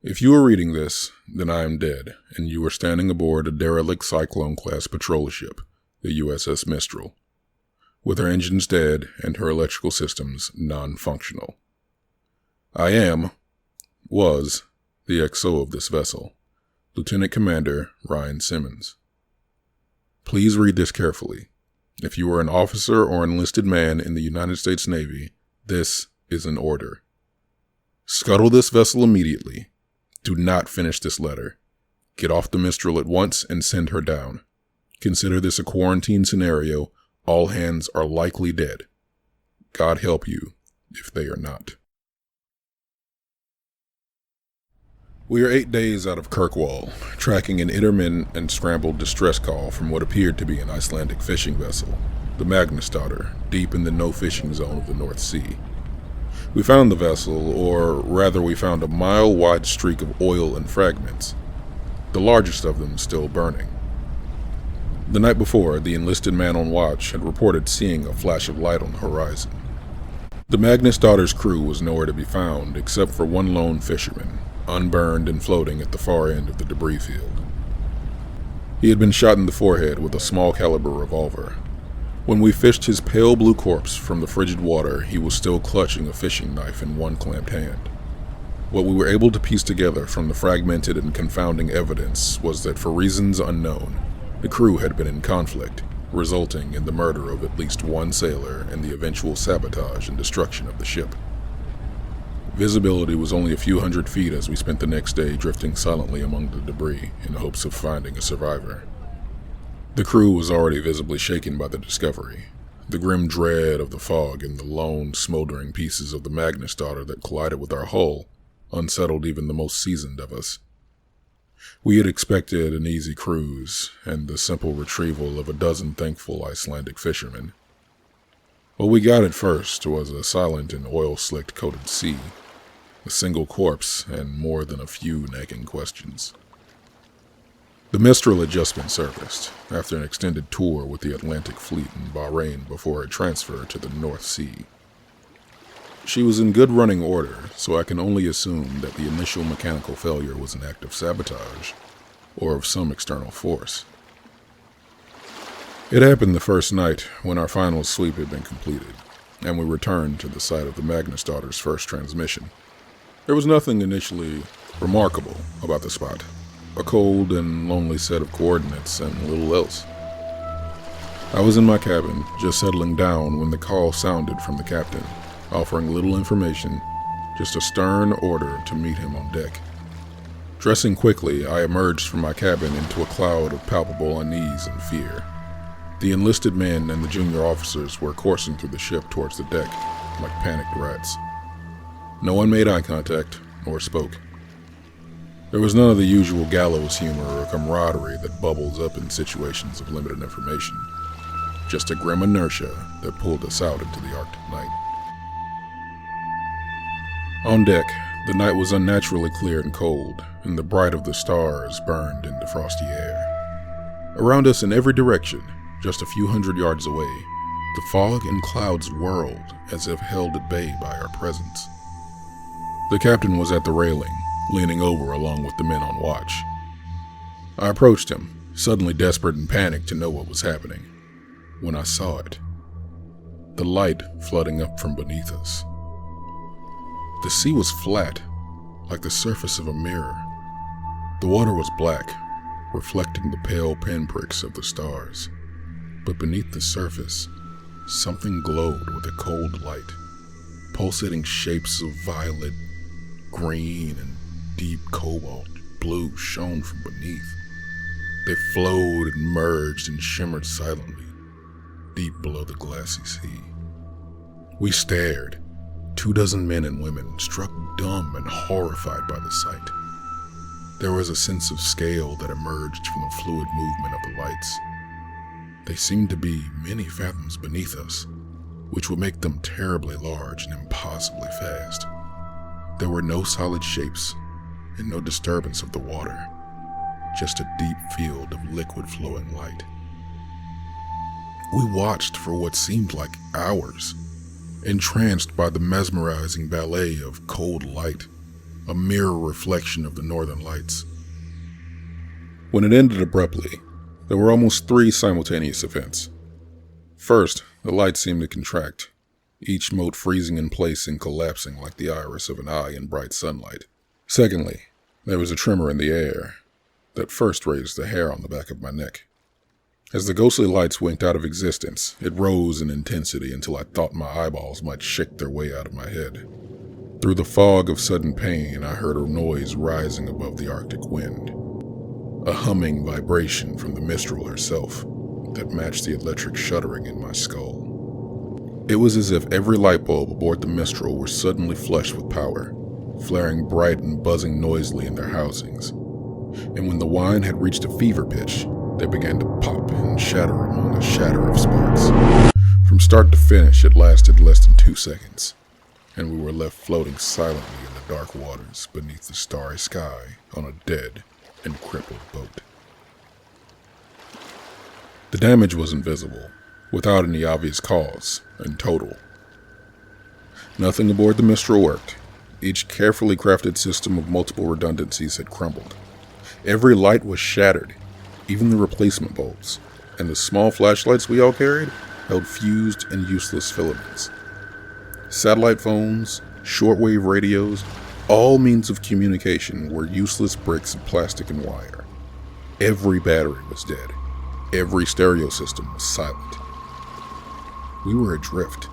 If you are reading this, then I am dead, and you are standing aboard a derelict Cyclone-class patrol ship, the USS Mistral, with her engines dead and her electrical systems non-functional. I was, the XO of this vessel, Lieutenant Commander Ryan Simmons. Please read this carefully. If you are an officer or enlisted man in the United States Navy, this is an order. Scuttle this vessel immediately. Do not finish this letter. Get off the Mistral at once and send her down. Consider this a quarantine scenario. All hands are likely dead. God help you if they are not. We are 8 days out of Kirkwall, tracking an intermittent and scrambled distress call from what appeared to be an Icelandic fishing vessel, the Magnusdottir, deep in the no-fishing zone of the North Sea. We found the vessel, or rather we found a mile-wide streak of oil and fragments, the largest of them still burning. The night before, the enlisted man on watch had reported seeing a flash of light on the horizon. The Magnusdottir's crew was nowhere to be found except for one lone fisherman, unburned and floating at the far end of the debris field. He had been shot in the forehead with a small caliber revolver. When we fished his pale blue corpse from the frigid water, he was still clutching a fishing knife in one clamped hand. What we were able to piece together from the fragmented and confounding evidence was that for reasons unknown, the crew had been in conflict, resulting in the murder of at least one sailor and the eventual sabotage and destruction of the ship. Visibility was only a few hundred feet as we spent the next day drifting silently among the debris in hopes of finding a survivor. The crew was already visibly shaken by the discovery. The grim dread of the fog and the lone, smoldering pieces of the Magnusdottir that collided with our hull unsettled even the most seasoned of us. We had expected an easy cruise and the simple retrieval of a dozen thankful Icelandic fishermen. What we got at first was a silent and oil-slicked coated sea, a single corpse, and more than a few nagging questions. The Mistral had just been serviced, after an extended tour with the Atlantic Fleet in Bahrain before a transfer to the North Sea. She was in good running order, so I can only assume that the initial mechanical failure was an act of sabotage, or of some external force. It happened the first night when our final sweep had been completed, and we returned to the site of the Magnusdottir's first transmission. There was nothing initially remarkable about the spot. A cold and lonely set of coordinates and little else. I was in my cabin, just settling down when the call sounded from the captain, offering little information, just a stern order to meet him on deck. Dressing quickly, I emerged from my cabin into a cloud of palpable unease and fear. The enlisted men and the junior officers were coursing through the ship towards the deck, like panicked rats. No one made eye contact or spoke. There was none of the usual gallows humor or camaraderie that bubbles up in situations of limited information. Just a grim inertia that pulled us out into the Arctic night. On deck, the night was unnaturally clear and cold, and the bright of the stars burned into frosty air. Around us in every direction, just a few hundred yards away, the fog and clouds whirled as if held at bay by our presence. The captain was at the railing, leaning over along with the men on watch. I approached him, suddenly desperate and panicked to know what was happening, when I saw it. The light flooding up from beneath us. The sea was flat, like the surface of a mirror. The water was black, reflecting the pale pinpricks of the stars. But beneath the surface, something glowed with a cold light. Pulsating shapes of violet, green, and deep cobalt blue shone from beneath. They flowed and merged and shimmered silently, deep below the glassy sea. We stared, 24 men and women, struck dumb and horrified by the sight. There was a sense of scale that emerged from the fluid movement of the lights. They seemed to be many fathoms beneath us, which would make them terribly large and impossibly fast. There were no solid shapes and no disturbance of the water, just a deep field of liquid flowing light. We watched for what seemed like hours, entranced by the mesmerizing ballet of cold light, a mirror reflection of the northern lights. When it ended abruptly, there were almost 3 simultaneous events. First, the light seemed to contract, each mote freezing in place and collapsing like the iris of an eye in bright sunlight. Secondly, there was a tremor in the air that first raised the hair on the back of my neck. As the ghostly lights winked out of existence, it rose in intensity until I thought my eyeballs might shake their way out of my head. Through the fog of sudden pain, I heard a noise rising above the Arctic wind. A humming vibration from the Mistral herself that matched the electric shuddering in my skull. It was as if every light bulb aboard the Mistral were suddenly flushed with power, flaring bright and buzzing noisily in their housings. And when the whine had reached a fever pitch, they began to pop and shatter among a shatter of sparks. From start to finish, it lasted less than 2 seconds, and we were left floating silently in the dark waters beneath the starry sky on a dead and crippled boat. The damage was invisible, without any obvious cause, and total. Nothing aboard the Mistral worked. Each carefully crafted system of multiple redundancies had crumbled. Every light was shattered, even the replacement bulbs, and the small flashlights we all carried held fused and useless filaments. Satellite phones, shortwave radios, all means of communication were useless bricks of plastic and wire. Every battery was dead. Every stereo system was silent. We were adrift,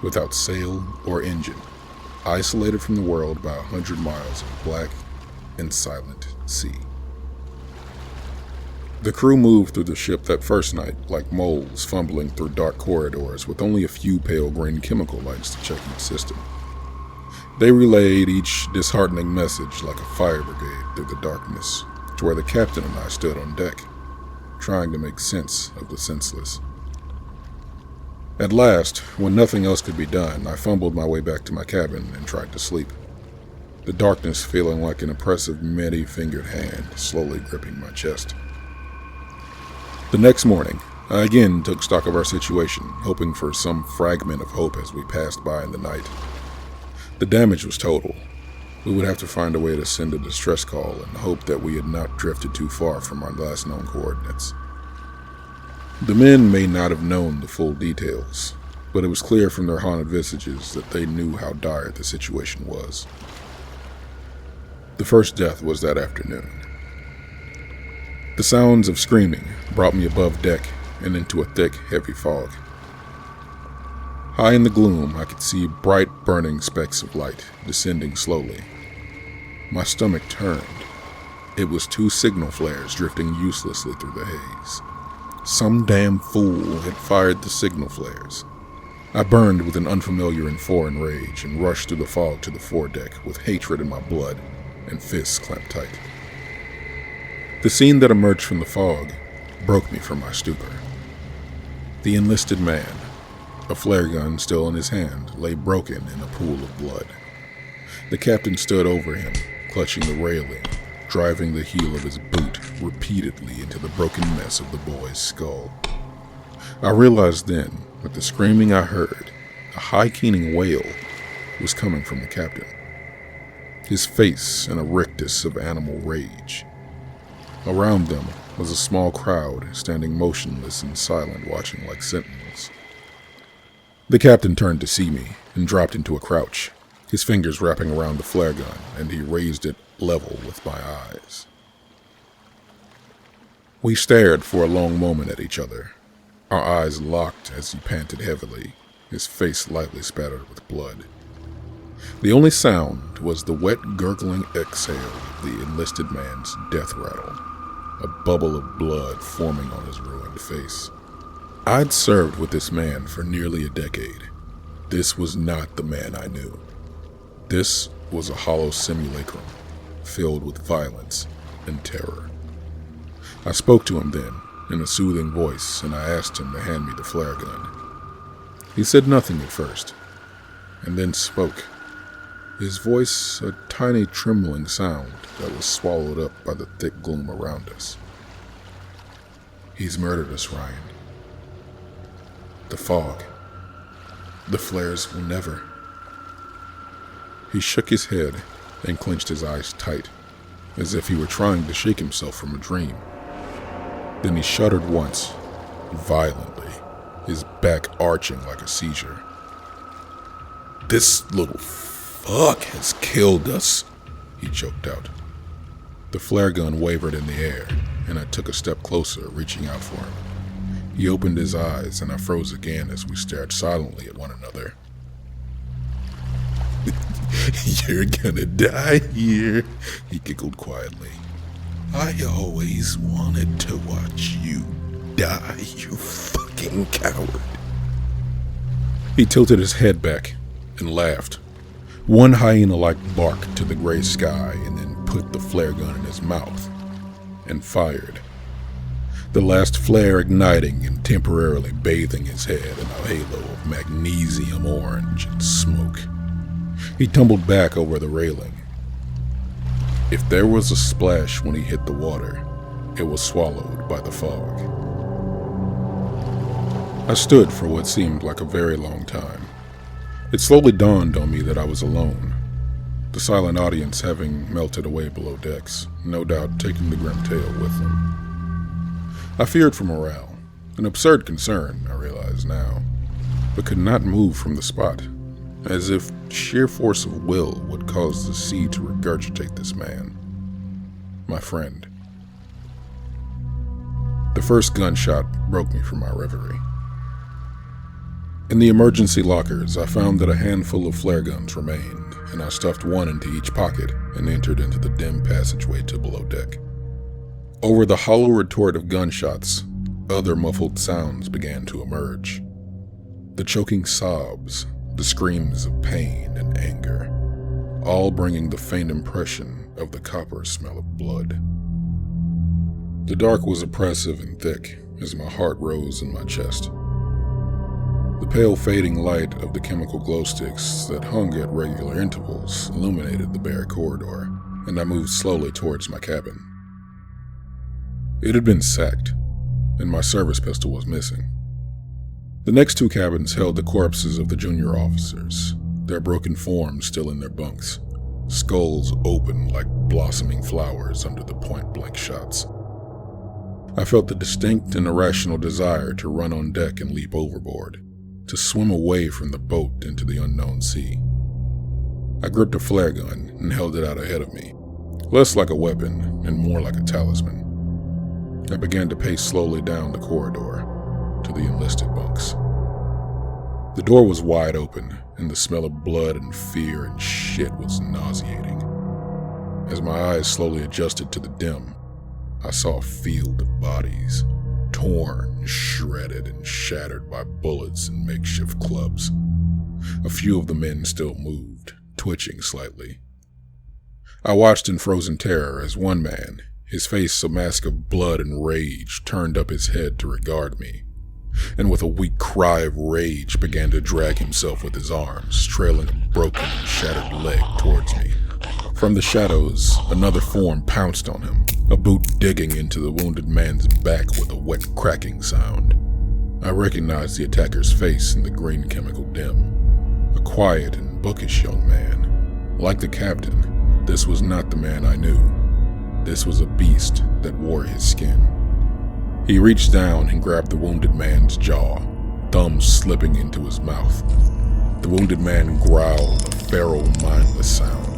without sail or engine, isolated from the world by 100 miles of black and silent sea. The crew moved through the ship that first night like moles fumbling through dark corridors with only a few pale green chemical lights to check each system. They relayed each disheartening message like a fire brigade through the darkness to where the captain and I stood on deck, trying to make sense of the senseless. At last, when nothing else could be done, I fumbled my way back to my cabin and tried to sleep, the darkness feeling like an oppressive many-fingered hand slowly gripping my chest. The next morning, I again took stock of our situation, hoping for some fragment of hope as we passed by in the night. The damage was total. We would have to find a way to send a distress call and hope that we had not drifted too far from our last known coordinates. The men may not have known the full details, but it was clear from their haunted visages that they knew how dire the situation was. The first death was that afternoon. The sounds of screaming brought me above deck and into a thick, heavy fog. High in the gloom, I could see bright, burning specks of light descending slowly. My stomach turned. It was 2 signal flares drifting uselessly through the haze. Some damn fool had fired the signal flares. I burned with an unfamiliar and foreign rage and rushed through the fog to the foredeck with hatred in my blood and fists clamped tight. The scene that emerged from the fog broke me from my stupor. The enlisted man, a flare gun still in his hand, lay broken in a pool of blood. The captain stood over him, clutching the railing, driving the heel of his boot repeatedly into the broken mess of the boy's skull. I realized then that the screaming I heard, a high-keening wail, was coming from the captain, his face in a rictus of animal rage. Around them was a small crowd standing motionless and silent, watching like sentinels. The captain turned to see me and dropped into a crouch, his fingers wrapping around the flare gun, and he raised it level with my eyes. We stared for a long moment at each other, our eyes locked as he panted heavily, his face lightly spattered with blood. The only sound was the wet, gurgling exhale of the enlisted man's death rattle, a bubble of blood forming on his ruined face. I'd served with this man for nearly a decade. This was not the man I knew. This was a hollow simulacrum, filled with violence and terror. I spoke to him then, in a soothing voice, and I asked him to hand me the flare gun. He said nothing at first, and then spoke, his voice a tiny trembling sound that was swallowed up by the thick gloom around us. He's murdered us, Ryan. The fog. The flares will never. He shook his head, and clenched his eyes tight, as if he were trying to shake himself from a dream. Then he shuddered once, violently, his back arching like a seizure. "This little fuck has killed us," he choked out. The flare gun wavered in the air, and I took a step closer, reaching out for him. He opened his eyes, and I froze again as we stared silently at one another. "You're gonna die here," he giggled quietly. "I always wanted to watch you die, you fucking coward." He tilted his head back and laughed, one hyena-like bark to the gray sky, and then put the flare gun in his mouth and fired. The last flare igniting and temporarily bathing his head in a halo of magnesium orange and smoke. He tumbled back over the railing. If there was a splash when he hit the water, it was swallowed by the fog. I stood for what seemed like a very long time. It slowly dawned on me that I was alone, the silent audience having melted away below decks, no doubt taking the grim tale with them. I feared for morale, an absurd concern, I realize now, but could not move from the spot, as if sheer force of will would cause the sea to regurgitate this man, my friend. The first gunshot broke me from my reverie. In the emergency lockers, I found that a handful of flare guns remained, and I stuffed one into each pocket and entered into the dim passageway to below deck. Over the hollow retort of gunshots, other muffled sounds began to emerge. The choking sobs, the screams of pain and anger, all bringing the faint impression of the copper smell of blood. The dark was oppressive and thick as my heart rose in my chest. The pale fading light of the chemical glow sticks that hung at regular intervals illuminated the bare corridor, and I moved slowly towards my cabin. It had been sacked, and my service pistol was missing. The next two cabins held the corpses of the junior officers, their broken forms still in their bunks, skulls open like blossoming flowers under the point-blank shots. I felt the distinct and irrational desire to run on deck and leap overboard, to swim away from the boat into the unknown sea. I gripped a flare gun and held it out ahead of me, less like a weapon and more like a talisman. I began to pace slowly down the corridor to the enlisted bunks. The door was wide open, and the smell of blood and fear and shit was nauseating. As my eyes slowly adjusted to the dim, I saw a field of bodies, torn, shredded, and shattered by bullets and makeshift clubs. A few of the men still moved, twitching slightly. I watched in frozen terror as one man, his face a mask of blood and rage, turned up his head to regard me, and with a weak cry of rage began to drag himself with his arms, trailing a broken and shattered leg towards me. From the shadows, another form pounced on him, a boot digging into the wounded man's back with a wet cracking sound. I recognized the attacker's face in the green chemical dim, a quiet and bookish young man. Like the captain, this was not the man I knew. This was a beast that wore his skin. He reached down and grabbed the wounded man's jaw, thumbs slipping into his mouth. The wounded man growled a feral, mindless sound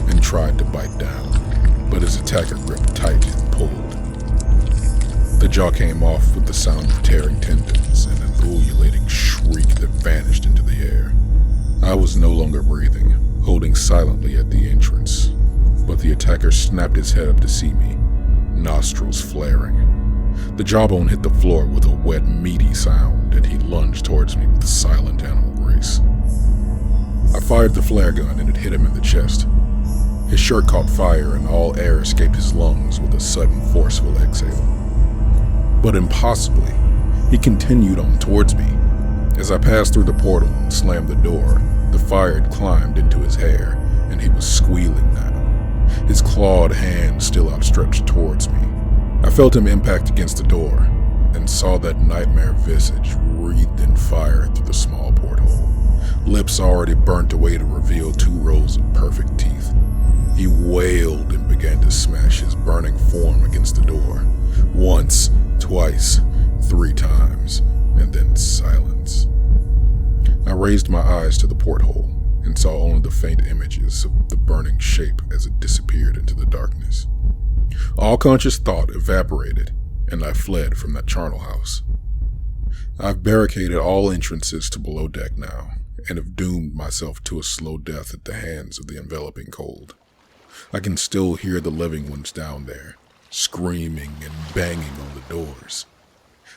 and tried to bite down, but his attacker gripped tight and pulled. The jaw came off with the sound of tearing tendons and an ululating shriek that vanished into the air. I was no longer breathing, holding silently at the entrance, but the attacker snapped his head up to see me, nostrils flaring. The jawbone hit the floor with a wet, meaty sound, and he lunged towards me with silent animal grace. I fired the flare gun and it hit him in the chest. His shirt caught fire and all air escaped his lungs with a sudden, forceful exhale. But impossibly, he continued on towards me. As I passed through the portal and slammed the door, the fire had climbed into his hair, and he was squealing now, his clawed hand still outstretched towards me. I felt him impact against the door, and saw that nightmare visage wreathed in fire through the small porthole, lips already burnt away to reveal 2 rows of perfect teeth. He wailed and began to smash his burning form against the door. Once, twice, 3 times, and then silence. I raised my eyes to the porthole and saw only the faint images of the burning shape as it disappeared into the darkness. All conscious thought evaporated, and I fled from that charnel house. I've barricaded all entrances to below deck now, and have doomed myself to a slow death at the hands of the enveloping cold. I can still hear the living ones down there, screaming and banging on the doors.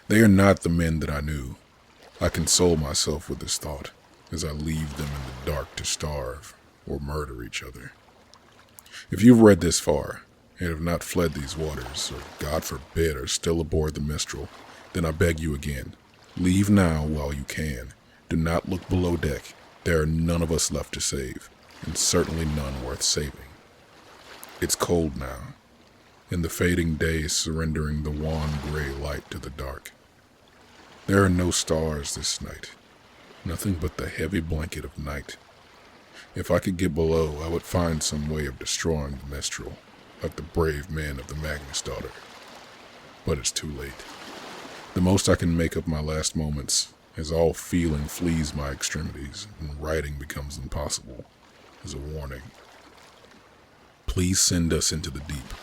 They are not the men that I knew. I console myself with this thought as I leave them in the dark to starve or murder each other. If you've read this far and have not fled these waters, or God forbid are still aboard the Mistral, then I beg you again, leave now while you can. Do not look below deck. There are none of us left to save, and certainly none worth saving. It's cold now, and the fading day is surrendering the wan gray light to the dark. There are no stars this night, nothing but the heavy blanket of night. If I could get below, I would find some way of destroying the Mistral, like the brave men of the Magnus Daughter. But it's too late. The most I can make of my last moments, as all feeling flees my extremities and writing becomes impossible, is a warning. Please send us into the deep.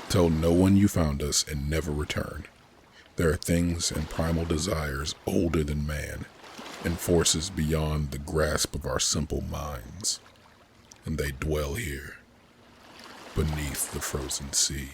Tell no one you found us and never return. There are things and primal desires older than man, and forces beyond the grasp of our simple minds. And they dwell here, beneath the frozen sea.